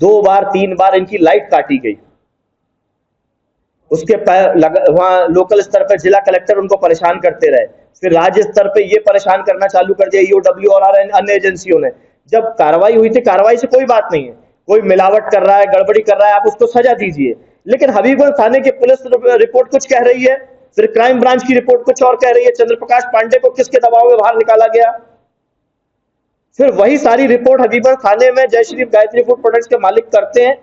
2 बार 3 बार इनकी लाइट काटी गई। उसके वहां लोकल स्तर पर जिला कलेक्टर उनको परेशान करते रहे, फिर राज्य स्तर पे ये परेशान करना चालू कर दिया ईओडब्ल्यू और अन्य एजेंसियों ने। जब कार्रवाई हुई थी, कार्रवाई से कोई बात नहीं है, कोई मिलावट कर रहा है, गड़बड़ी कर रहा है, आप उसको सजा दीजिए, लेकिन हबीबगंज थाने की पुलिस रिपोर्ट कुछ कह रही है, फिर क्राइम ब्रांच की रिपोर्ट कुछ और कह रही है। चंद्र प्रकाश पांडे को किसके दबाव में बाहर निकाला गया? फिर वही सारी रिपोर्ट हबीबगंज थाने में जयश्री गायत्री फूड प्रोडक्ट्स के मालिक करते हैं,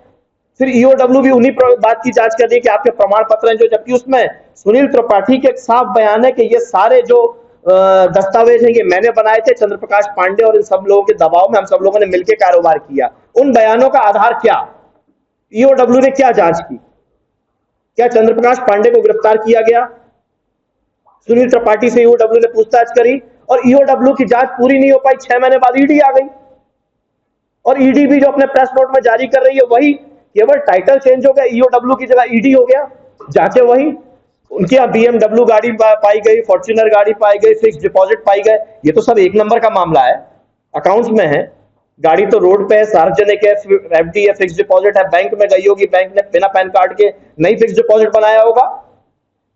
फिर ईओडब्ल्यू भी उन्हीं बात की जांच कर रही है कि आपके प्रमाण पत्र हैं जो, जबकि उसमें सुनील त्रिपाठी के साफ बयान है कि ये सारे जो दस्तावेज हैं ये मैंने बनाए थे, चंद्र प्रकाश पांडे और इन सब लोगों के दबाव में हम सब लोगों ने मिलकर कारोबार किया। उन बयानों का आधार क्या? ईओडब्ल्यू ने क्या जांच की? क्या चंद्र प्रकाश पांडे को गिरफ्तार किया गया? सुनील त्रिपाठी से ईओडब्ल्यू ने पूछताछ करी और ईओडब्ल्यू की जांच पूरी नहीं हो पाई, 6 महीने बाद ईडी आ गई। और ईडी भी जो अपने प्रेस नोट में जारी कर रही है, वही केवल टाइटल चेंज हो गया, ईओडब्ल्यू की जगह ईडी हो गया। जांचें वही, उनके यहाँ बीएमडब्ल्यू गाड़ी पाई गई, फॉर्च्यूनर गाड़ी पाई गई, फिक्स डिपॉजिट पाई गए, ये तो सब एक नंबर का मामला है, अकाउंट्स में है। गाड़ी तो रोड पे है, सार्वजनिक है, एफडी है, फिक्स डिपॉजिट है, बैंक में गई होगी, बैंक ने बिना पैन कार्ड के नहीं फिक्स डिपॉजिट बनाया होगा,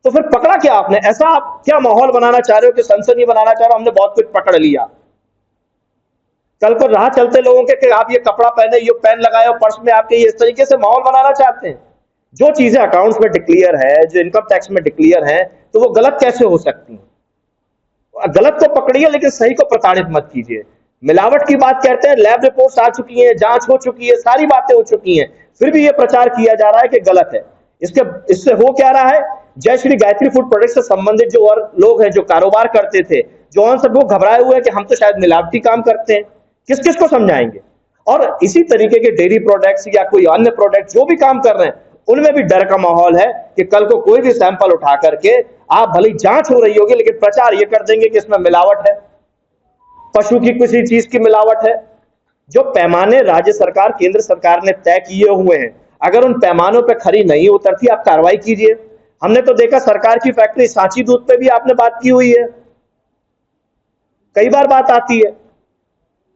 तो फिर पकड़ा क्या आपने? ऐसा आप क्या माहौल बनाना चाह रहे हो कि सनसनी बनाना चाह रहे हो हमने बहुत कुछ पकड़ लिया? कल को राह चलते लोगों के कि आप ये कपड़ा पहने, ये पेन लगाए हो पर्स में आपके, ये इस तरीके से माहौल बनाना चाहते हैं। जो चीजें अकाउंट्स में डिक्लेयर है, जो इनकम टैक्स में डिक्लेयर है, तो वो गलत कैसे हो सकती हैं? गलत को पकड़िए लेकिन सही को प्रताड़ित मत कीजिए। मिलावट की बात करते हैं, लैब रिपोर्ट्स आ चुकी हैं, जांच हो चुकी है, सारी बातें हो चुकी हैं, फिर भी ये प्रचार किया जा रहा है कि गलत है। इससे हो क्या रहा है? जयश्री गायत्री फूड प्रोडक्ट से संबंधित जो और लोग हैं जो कारोबार करते थे, जो उन सब लोग घबराए हुए हैं कि हम तो शायद मिलावटी काम करते हैं, किस किस को समझाएंगे? और इसी तरीके के डेयरी प्रोडक्ट्स या कोई अन्य प्रोडक्ट जो भी काम कर रहे हैं, उनमें भी डर का माहौल है कि कल को कोई भी सैंपल उठा करके, आप भले जांच हो रही होगी लेकिन प्रचार ये कर देंगे कि इसमें मिलावट है, पशु की किसी चीज की मिलावट है। जो पैमाने राज्य सरकार केंद्र सरकार ने तय किए हुए हैं, अगर उन पैमानों पर खरी नहीं उतरती, आप कार्रवाई कीजिए। हमने तो देखा सरकार की फैक्ट्री सांची दूध पे भी आपने बात की हुई है, कई बार बात आती है।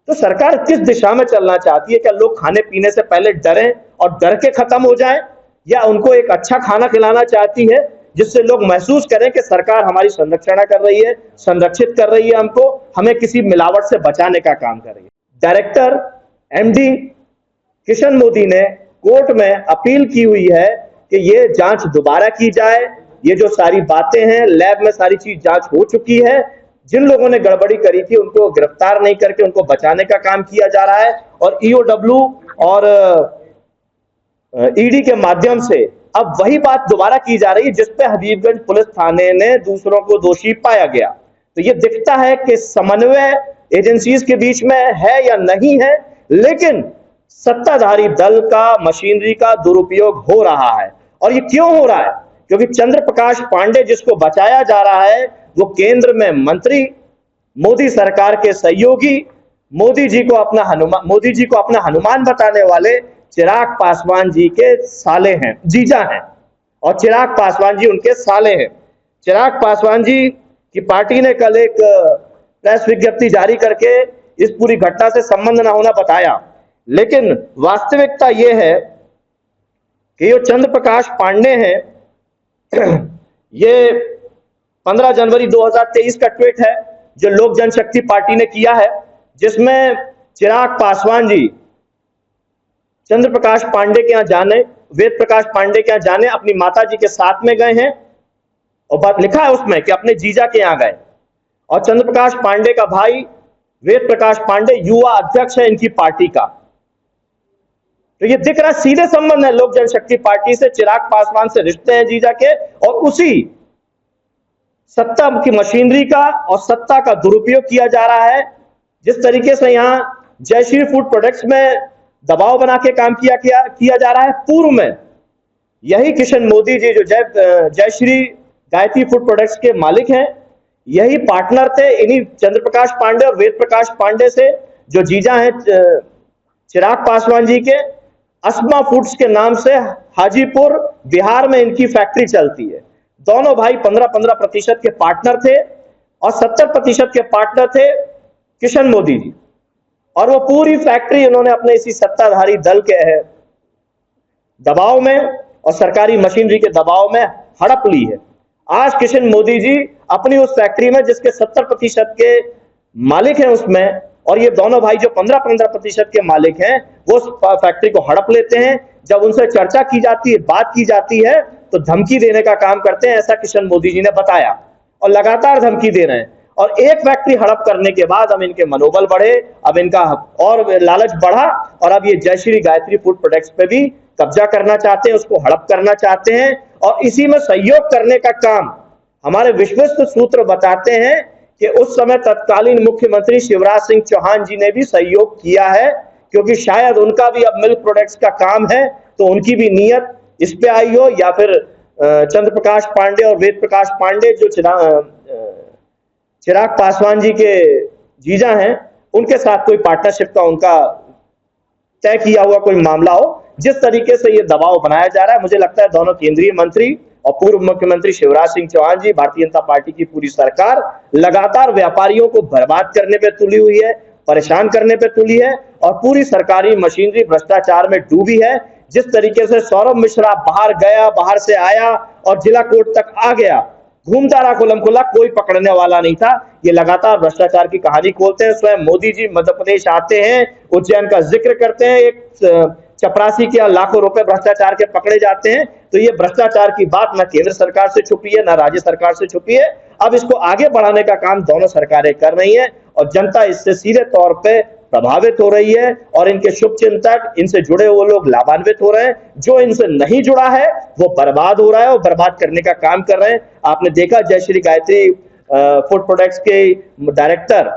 तो सरकार किस दिशा में चलना चाहती है? क्या लोग खाने पीने से पहले डरें और डर के खत्म हो जाएं, या उनको एक अच्छा खाना खिलाना चाहती है जिससे लोग महसूस करें कि सरकार हमारी संरक्षण कर रही है, संरक्षित कर रही है हमको, हमें किसी मिलावट से बचाने का काम कर रही है? डायरेक्टर एमडी किशन मोदी ने कोर्ट में अपील की हुई है कि ये जांच दोबारा की जाए, ये जो सारी बातें हैं, लैब में सारी चीज जांच हो चुकी है, जिन लोगों ने गड़बड़ी करी थी उनको गिरफ्तार नहीं करके उनको बचाने का काम किया जा रहा है। और ईओडब्ल्यू और ईडी के माध्यम से अब वही बात दोबारा की जा रही है जिसपे हबीबगंज पुलिस थाने ने दूसरों को दोषी पाया गया। तो ये दिखता है कि समन्वय एजेंसीज के बीच में है या नहीं है, लेकिन सत्ताधारी दल का, मशीनरी का दुरुपयोग हो रहा है। और ये क्यों हो रहा है? क्योंकि चंद्र प्रकाश पांडे जिसको बचाया जा रहा है वो केंद्र में मंत्री, मोदी सरकार के सहयोगी, मोदी जी को अपना हनुमान बताने वाले चिराग पासवान जी के साले हैं, जीजा हैं, और चिराग पासवान जी उनके साले हैं। चिराग पासवान जी की पार्टी ने कल एक प्रेस विज्ञप्ति जारी करके इस पूरी घटना से संबंध न होना बताया, लेकिन वास्तविकता यह है कि ये चंद्र प्रकाश पांडे हैं, ये 15 जनवरी 2023 का ट्वीट है जो लोक जनशक्ति पार्टी ने किया है, जिसमें चिराग पासवान जी चंद्र प्रकाश पांडे के यहाँ जाने, वेद प्रकाश पांडे के यहाँ जाने अपनी माता जी के साथ में गए हैं, और बात लिखा है उसमें कि अपने जीजा के यहाँ गए। और चंद्र प्रकाश पांडे का भाई वेद प्रकाश पांडे युवा अध्यक्ष है इनकी पार्टी का। तो ये दिख रहा है सीधे संबंध है लोक जनशक्ति पार्टी से, चिराग पासवान से रिश्ते हैं जीजा के, और उसी सत्ता की मशीनरी का और सत्ता का दुरुपयोग किया जा रहा है। जिस तरीके से यहां जयश्री फूड प्रोडक्ट्स में दबाव बना के काम किया जा रहा है, पूर्व में यही किशन मोदी जी जो जयश्री गायत्री फूड प्रोडक्ट्स के मालिक हैं, यही पार्टनर थे इन्हीं चंद्र प्रकाश पांडे और वेद प्रकाश पांडे से, जो जीजा हैं चिराग पासवान जी के। अस्मा फूड्स के नाम से हाजीपुर बिहार में इनकी फैक्ट्री चलती है। दोनों भाई 15-15% के पार्टनर थे और 70% के पार्टनर थे किशन मोदी जी, और वो पूरी फैक्ट्री उन्होंने अपने इसी सत्ताधारी दल के दबाव में और सरकारी मशीनरी के दबाव में हड़प ली है। आज किशन मोदी जी अपनी उस फैक्ट्री में जिसके 70% के मालिक हैं उसमें, और ये दोनों भाई जो 15-15% के मालिक हैं, वो उस फैक्ट्री को हड़प लेते हैं। जब उनसे चर्चा की जाती है, बात की जाती है, तो धमकी देने का काम करते हैं, ऐसा किशन मोदी जी ने बताया, और लगातार धमकी दे रहे हैं। और एक फैक्ट्री हड़प करने के बाद अब इनके मनोबल बढ़े, अब इनका और लालच बढ़ा, और अब ये जय श्री गायत्री फूड प्रोडक्ट्स पे भी कब्जा करना चाहते हैं, उसको हड़प करना चाहते हैं। और इसी में सहयोग करने का काम हमारे विश्वस्त सूत्र बताते हैं कि उस समय तत्कालीन मुख्यमंत्री शिवराज सिंह चौहान जी ने भी सहयोग किया है, क्योंकि शायद उनका भी अब मिल्क प्रोडक्ट्स का काम है, तो उनकी भी नीयत इस पे आई हो, या फिर चंद्र प्रकाश पांडे और वेद प्रकाश पांडे जो चिराग पासवान जी के जीजा हैं, उनके साथ कोई पार्टनरशिप का उनका तय किया हुआ कोई मामला हो। जिस तरीके से ये दबाव बनाया जा रहा है, मुझे लगता है दोनों केंद्रीय मंत्री और पूर्व मुख्यमंत्री शिवराज सिंह चौहान जी, भारतीय जनता पार्टी की पूरी सरकार लगातार व्यापारियों को बर्बाद करने पे तुली हुई है, परेशान करने पे तुली है, और पूरी सरकारी मशीनरी भ्रष्टाचार में डूबी है। जिस तरीके से सौरभ मिश्रा बाहर गया, बाहर से आया और जिला कोर्ट तक आ गया, घूमता रहा खुलम खुला, कोई पकड़ने वाला नहीं था। ये लगातार भ्रष्टाचार की कहानी खोलते हैं। स्वयं मोदी जी मध्य प्रदेश आते हैं, उज्जैन का जिक्र करते हैं, एक चपरासी के लाखों रुपए भ्रष्टाचार के पकड़े जाते हैं। तो ये भ्रष्टाचार की बात न केंद्र सरकार से छुपी है, न राज्य सरकार से छुपी है। अब इसको आगे बढ़ाने का काम दोनों सरकारें कर रही हैं, और जनता इससे सीधे तौर पे प्रभावित हो रही है, और इनके शुभचिंतक, इनसे जुड़े हुए लोग लाभान्वित हो रहे हैं। जो इनसे नहीं जुड़ा है वो बर्बाद हो रहा है, और बर्बाद करने का काम कर रहे हैं। आपने देखा जय श्री गायत्री फूड प्रोडक्ट्स के डायरेक्टर